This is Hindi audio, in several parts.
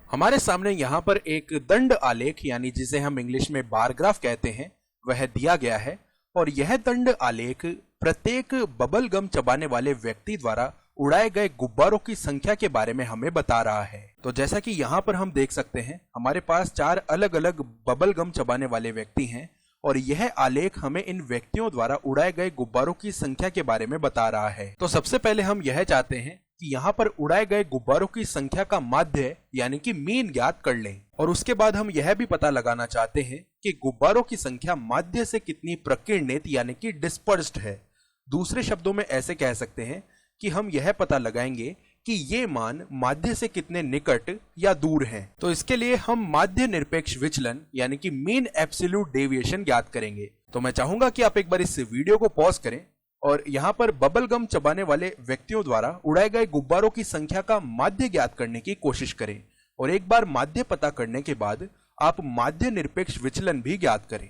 हमारे सामने यहाँ पर एक दंड आलेख यानी जिसे हम इंग्लिश में बार ग्राफ कहते हैं वह दिया गया है और यह दंड आलेख प्रत्येक बबल गम चबाने वाले व्यक्ति द्वारा उड़ाए गए गुब्बारों की संख्या के बारे में हमें बता रहा है। तो जैसा कि यहाँ पर हम देख सकते हैं हमारे पास 4 अलग अलग बबल गम चबाने वाले व्यक्ति हैं और यह आलेख हमें इन व्यक्तियों द्वारा उड़ाए गए गुब्बारों की संख्या के बारे में बता रहा है। तो सबसे पहले हम यह चाहते हैं कि यहाँ पर उड़ाए गए गुब्बारों की संख्या का माध्य यानी कि मीन ज्ञात कर लें और उसके बाद हम यह भी पता लगाना चाहते हैं कि गुब्बारों की संख्या माध्य से कितनी प्रकीर्णित यानी कि डिस्पर्स्ड है। दूसरे शब्दों में ऐसे कह सकते हैं कि हम यह पता लगाएंगे कि ये मान माध्य से कितने निकट या दूर हैं। तो इसके लिए हम माध्य निरपेक्ष विचलन यानी कि मीन एब्सोल्यूट डेविएशन ज्ञात करेंगे। तो मैं चाहूंगा कि आप एक बार इस वीडियो को पॉज करें और यहाँ पर बबल गम चबाने वाले व्यक्तियों द्वारा उड़ाए गए गुब्बारों की संख्या का माध्य ज्ञात करने की कोशिश करें और एक बार माध्य पता करने के बाद आप माध्य निरपेक्ष विचलन भी ज्ञात करें।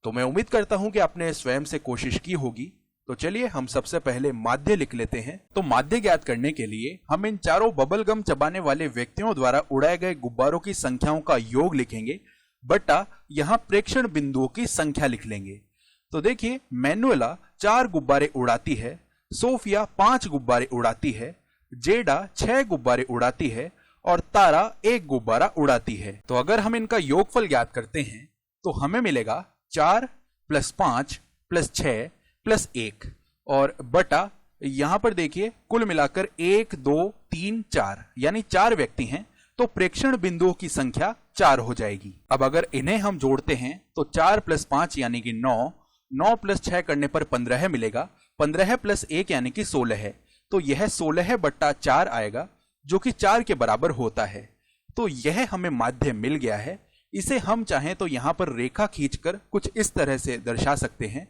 तो मैं उम्मीद करता हूं कि आपने स्वयं से कोशिश की होगी। तो चलिए हम सबसे पहले माध्य लिख लेते हैं। तो माध्य ज्ञात करने के लिए हम इन चारों बबल गम चबाने वाले व्यक्तियों द्वारा उड़ाए गए गुब्बारों की संख्याओं का योग लिखेंगे बटा यहाँ प्रेक्षण बिंदुओं की संख्या लिख लेंगे। तो देखिए मैनुअला 4 गुब्बारे उड़ाती है, सोफिया 5 गुब्बारे उड़ाती है, जेडा 6 गुब्बारे उड़ाती है और तारा 1 गुब्बारा उड़ाती है। तो अगर हम इनका योगफल ज्ञात करते हैं तो हमें मिलेगा 4 + 5 + 6 + 1 और बटा यहां पर देखिए कुल मिलाकर 1 2 3 4 यानी 4 व्यक्ति हैं तो प्रेक्षण बिंदुओं की संख्या 4 हो जाएगी। अब अगर इन्हें हम जोड़ते हैं तो 4 + 5 यानी कि 9, 9 + 6 करने पर 15 मिलेगा, 15 + 1 यानी कि 16 है। तो यह 16 बट्टा 4 आएगा जो कि 4 के बराबर होता है। तो यह हमें माध्य मिल गया है। इसे हम चाहें तो यहां पर रेखा खींचकर कुछ इस तरह से दर्शा सकते हैं।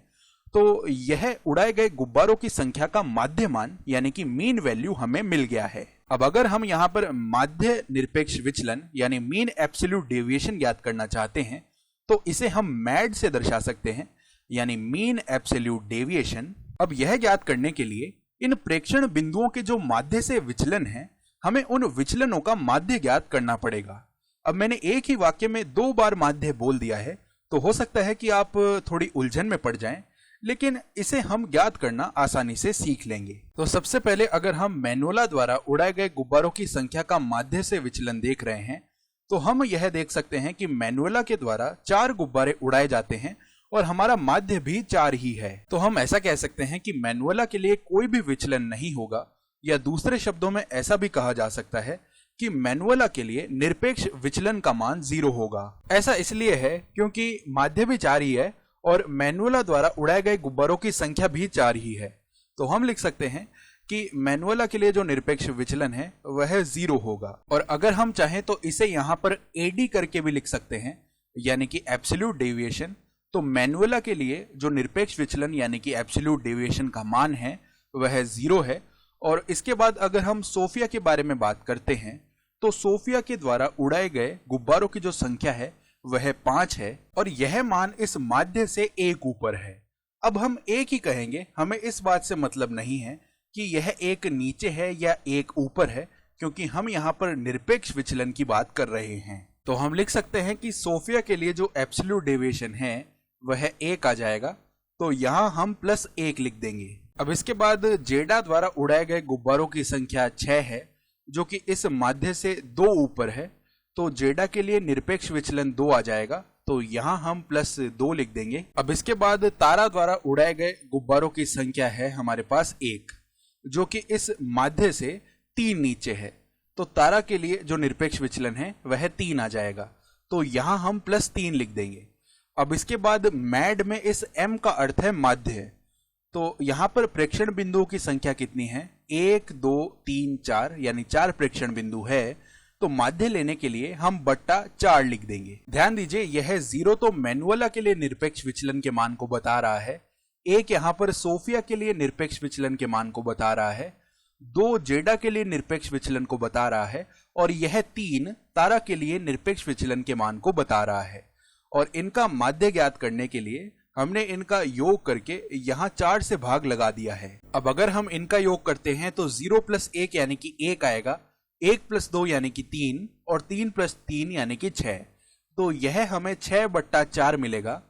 तो यह उड़ाए गए गुब्बारों की संख्या का माध्य मान यानी कि मीन वैल्यू हमें मिल गया है। अब अगर हम यहां पर माध्य निरपेक्ष विचलन यानी मीन एब्सोल्यूट डेविएशन ज्ञात करना चाहते हैं तो इसे हम मैड से दर्शा सकते हैं यानी मीन एब्सोल्यूट डेविएशन। अब यह ज्ञात करने के लिए इन प्रेक्षण बिंदुओं के जो माध्य से विचलन है हमें उन विचलनों का माध्य ज्ञात करना पड़ेगा। अब मैंने एक ही वाक्य में 2 बार माध्य बोल दिया है तो हो सकता है कि आप थोड़ी उलझन में पड़ जाएं, लेकिन इसे हम ज्ञात करना आसानी से सीख लेंगे। तो सबसे पहले अगर हम मैनुअला द्वारा उड़ाए गए गुब्बारों की संख्या का माध्य से विचलन देख रहे हैं तो हम यह देख सकते हैं कि मैनुअला के द्वारा 4 गुब्बारे उड़ाए जाते हैं और हमारा माध्य भी 4 ही है। तो हम ऐसा कह सकते हैं कि मैनुअला के लिए कोई भी विचलन नहीं होगा, या दूसरे शब्दों में ऐसा भी कहा जा सकता है कि मैनुअला के लिए निरपेक्ष विचलन का मान 0 होगा। ऐसा इसलिए है क्योंकि माध्य भी 4 ही है और मैनुअला द्वारा उड़ाए गए गुब्बारों की संख्या भी 4 ही है। तो हम लिख सकते हैं कि मैनुअला के लिए जो निरपेक्ष विचलन है वह 0 होगा। और अगर हम चाहें तो इसे यहां पर एडी करके भी लिख सकते हैं यानी कि एब्सोल्यूट डेविएशन। तो मैनुअला के लिए जो निरपेक्ष विचलन यानी कि एब्सोल्यूट डेविएशन का मान है वह 0 है। और इसके बाद अगर हम सोफिया के बारे में बात करते हैं तो सोफिया के द्वारा उड़ाए गए गुब्बारों की जो संख्या है वह 5 है और यह मान इस माध्य से 1 ऊपर है। अब हम 1 ही कहेंगे, हमें इस बात से मतलब नहीं है कि यह 1 नीचे है या 1 ऊपर है, क्योंकि हम यहाँ पर निरपेक्ष विचलन की बात कर रहे हैं। तो हम लिख सकते हैं कि सोफिया के लिए जो एब्सोल्यूट डेविएशन है वह 1 आ जाएगा। तो यहाँ हम +1 लिख देंगे। अब इसके बाद जेडा द्वारा उड़ाए गए गुब्बारों की संख्या 6 है जो कि इस माध्य से 2 ऊपर है। तो जेडा के लिए निरपेक्ष विचलन 2 आ जाएगा। तो यहाँ हम +2 लिख देंगे। अब इसके बाद तारा द्वारा उड़ाए गए गुब्बारों की संख्या है हमारे पास 1 जो कि इस माध्य से 3 नीचे है। तो तारा के लिए जो निरपेक्ष विचलन है वह 3 आ जाएगा। तो यहाँ हम +3 लिख देंगे। अब इसके बाद मैड में इस m का अर्थ है माध्य। तो यहाँ पर प्रेक्षण बिंदुओं की संख्या कितनी है? 1 2 3 4 यानी 4 प्रेक्षण बिंदु है। तो माध्य लेने के लिए हम बट्टा 4 लिख देंगे। ध्यान दीजिए यह 0 तो मैनुअला के लिए निरपेक्ष विचलन के मान को बता रहा है, 1 यहाँ पर सोफिया के लिए निरपेक्ष विचलन के मान को बता रहा है, 2 जेडा के लिए निरपेक्ष विचलन को बता रहा है और यह 3 तारा के लिए निरपेक्ष विचलन के मान को बता रहा है। और इनका माध्य ज्ञात करने के लिए हमने इनका योग करके यहाँ 4 से भाग लगा दिया है। अब अगर हम इनका योग करते हैं तो 0 + 1 यानी कि 1 आएगा। 1+2 यानी कि 3 और 3+3 यानी कि 6। तो यह हमें 6/4 मिलेगा।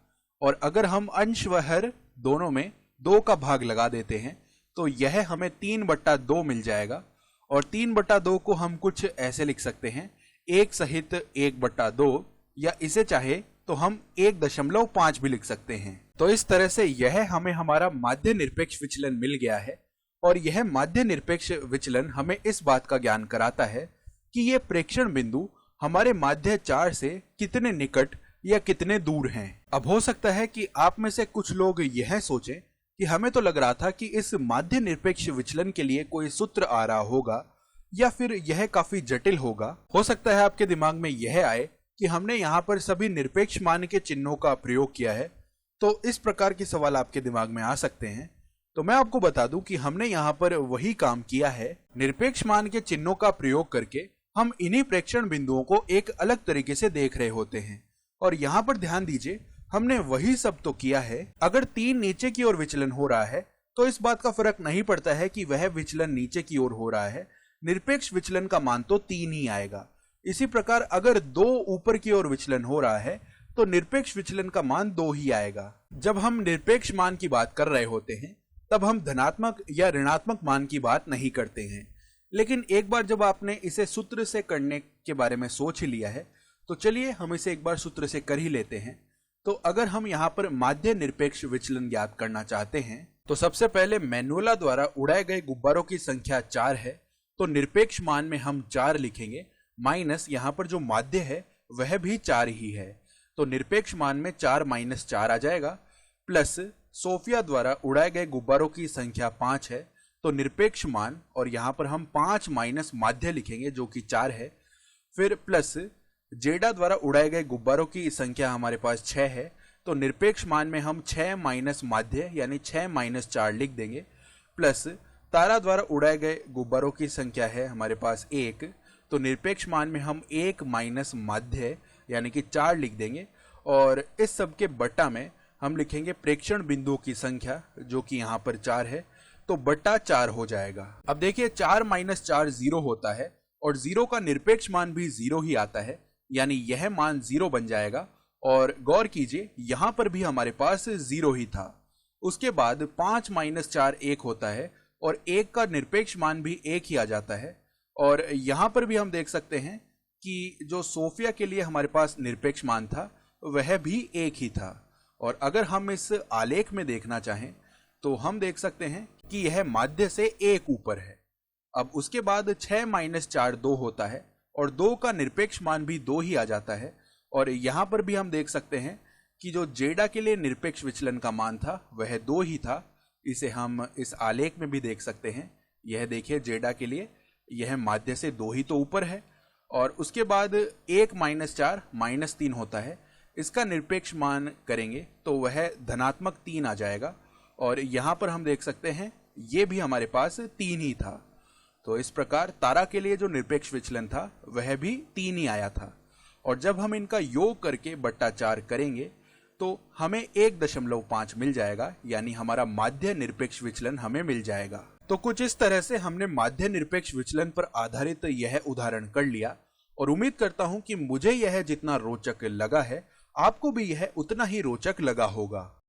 और अगर हम अंश व हर दोनों में 2 का भाग लगा देते हैं तो यह हमें 3/2 मिल जाएगा। और 3/2 को हम कुछ ऐसे लिख सकते हैं, 1 सहित 1/2, या इसे चाहे तो हम 1.5 भी लिख सकते हैं। तो इस तरह से यह हमें हमारा माध्य निरपेक्ष विचलन मिल गया है। और यह माध्य निरपेक्ष विचलन हमें इस बात का ज्ञान कराता है कि ये प्रेक्षण बिंदु हमारे माध्य 4 से कितने निकट या कितने दूर हैं। अब हो सकता है कि आप में से कुछ लोग यह सोचें कि हमें तो लग रहा था कि इस माध्य निरपेक्ष विचलन के लिए कोई सूत्र आ रहा होगा या फिर यह काफी जटिल होगा। हो सकता है आपके दिमाग में यह आए कि हमने यहाँ पर सभी निरपेक्ष मान के चिन्हों का प्रयोग किया है। तो इस प्रकार के सवाल आपके दिमाग में आ सकते हैं। तो मैं आपको बता दूं कि हमने यहाँ पर वही काम किया है। निरपेक्ष मान के चिन्हों का प्रयोग करके हम इन्हीं प्रेक्षण बिंदुओं को एक अलग तरीके से देख रहे होते हैं। और यहाँ पर ध्यान दीजिए, हमने वही सब तो किया है। अगर 3 नीचे की ओर विचलन हो रहा है तो इस बात का फर्क नहीं पड़ता है कि वह विचलन नीचे की ओर हो रहा है, निरपेक्ष विचलन का मान तो 3 ही आएगा। इसी प्रकार अगर 2 ऊपर की ओर विचलन हो रहा है तो निरपेक्ष विचलन का मान 2 ही आएगा। जब हम निरपेक्ष मान की बात कर रहे होते हैं तब हम धनात्मक या ऋणात्मक मान की बात नहीं करते हैं। लेकिन एक बार जब आपने इसे सूत्र से करने के बारे में सोच ही लिया है तो चलिए हम इसे एक बार सूत्र से कर ही लेते हैं। तो अगर हम यहाँ पर माध्य निरपेक्ष विचलन ज्ञात करना चाहते हैं तो सबसे पहले मैनुअला द्वारा उड़ाए गए गुब्बारों की संख्या 4 है, तो निरपेक्ष मान में हम 4 लिखेंगे, माइनस यहाँ पर जो माध्य है वह भी 4 ही है। तो निरपेक्ष मान में 4 - 4 आ जाएगा, प्लस सोफिया द्वारा उड़ाए गए गुब्बारों की संख्या 5 है, तो निरपेक्ष मान, और यहाँ पर हम 5 माइनस माध्य लिखेंगे जो कि 4 है, फिर प्लस जेडा द्वारा उड़ाए गए गुब्बारों की संख्या हमारे पास 6 है, तो निरपेक्ष मान में हम 6 माइनस माध्य यानी 6 - 4 लिख देंगे, प्लस तारा द्वारा उड़ाए गए गुब्बारों की संख्या है हमारे पास 1, तो निरपेक्ष मान में हम 1 माइनस माध्य यानी कि 4 लिख देंगे, और इस सब के बट्टा में हम लिखेंगे प्रेक्षण बिंदुओं की संख्या जो कि यहाँ पर 4 है, तो बट्टा 4 हो जाएगा। अब देखिए 4 - 4 0 होता है और 0 का निरपेक्ष मान भी 0 ही आता है, यानी यह मान 0 बन जाएगा। और गौर कीजिए यहाँ पर भी हमारे पास 0 ही था। उसके बाद 5 - 4 1 होता है और 1 का निरपेक्ष मान भी 1 ही आ जाता है। और यहाँ पर भी हम देख सकते हैं कि जो सोफिया के लिए हमारे पास निरपेक्ष मान था वह भी 1 ही था। और अगर हम इस आलेख में देखना चाहें तो हम देख सकते हैं कि यह माध्य से 1 ऊपर है। अब उसके बाद 6 - 4 2 होता है और 2 का निरपेक्ष मान भी 2 ही आ जाता है। और यहाँ पर भी हम देख सकते हैं कि जो जेडा के लिए निरपेक्ष विचलन का मान था वह 2 ही था। इसे हम इस आलेख में भी देख सकते हैं। यह देखिए जेडा के लिए यह माध्य से 2 ही तो ऊपर है। और उसके बाद 1 - 4 -3 होता है, इसका निरपेक्ष मान करेंगे तो वह धनात्मक 3 आ जाएगा। और यहाँ पर हम देख सकते हैं ये भी हमारे पास 3 ही था। तो इस प्रकार तारा के लिए जो निरपेक्ष विचलन था वह भी 3 ही आया था। और जब हम इनका योग करके बट्टा 4 करेंगे तो हमें 1.5 मिल जाएगा, यानी हमारा माध्य निरपेक्ष विचलन हमें मिल जाएगा। तो कुछ इस तरह से हमने माध्य निरपेक्ष विचलन पर आधारित यह उदाहरण कर लिया और उम्मीद करता हूं कि मुझे यह जितना रोचक लगा है आपको भी यह उतना ही रोचक लगा होगा।